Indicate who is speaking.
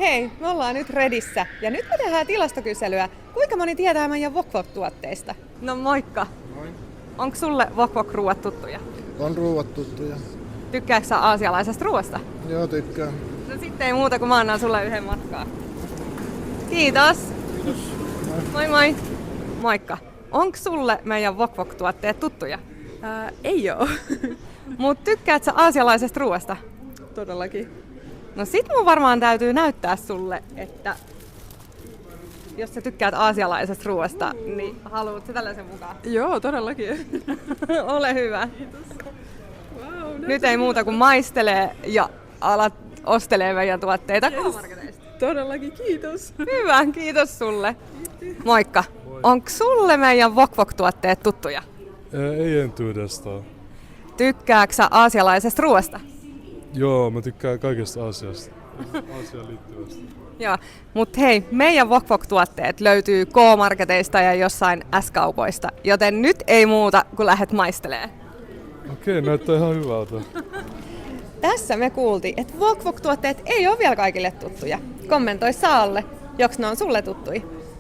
Speaker 1: Hei, me ollaan nyt Redissä ja nyt me tehdään tilastokyselyä. Kuinka moni tietää meidän Wok-Wok-tuotteista? No moikka.
Speaker 2: Moi.
Speaker 1: Onko sulle Wok-Wok-ruuat tuttuja?
Speaker 2: On ruuat tuttuja.
Speaker 1: Tykkääksä sä aasialaisesta ruoasta?
Speaker 2: Joo, tykkään.
Speaker 1: No sitten ei muuta kuin mä annan sulle yhden matkaa. Kiitos.
Speaker 2: Kiitos.
Speaker 1: Moi moi. Moikka. Onko sulle meidän Wok-Wok-tuotteet tuttuja?
Speaker 3: Ei oo.
Speaker 1: Mut tykkäät sä aasialaisesta ruoasta?
Speaker 3: Todellakin.
Speaker 1: No sit mun varmaan täytyy näyttää sulle, että jos sä tykkäät aasialaisesta ruoasta, niin haluat sä tällaisen mukaan?
Speaker 3: Joo, todellakin.
Speaker 1: Ole hyvä.
Speaker 3: Wow,
Speaker 1: Nyt ei muuta kuin maistelee ja alat ostelee meidän tuotteita K-marketeista.
Speaker 3: Todellakin, kiitos.
Speaker 1: Hyvä, kiitos sulle. Moikka. Onko sulle meidän Wok-Wok-tuotteet tuttuja?
Speaker 4: Ei entuudestaan.
Speaker 1: Tykkääksä sä aasialaisesta ruoasta?
Speaker 4: Joo, mä tykkään kaikesta Aasiasta. Aasiaan liittyvästä.
Speaker 1: Joo, mutta hei, meidän Wok-Wok-tuotteet löytyy K-marketeista ja jossain S-kaupoista, joten nyt ei muuta kuin lähdet maistelee.
Speaker 4: Okei, näyttää ihan hyvältä.
Speaker 1: Tässä me kuultiin, että Wok-Wok-tuotteet ei ole vielä kaikille tuttuja. Kommentoi alle, joks ne on sulle tuttuja.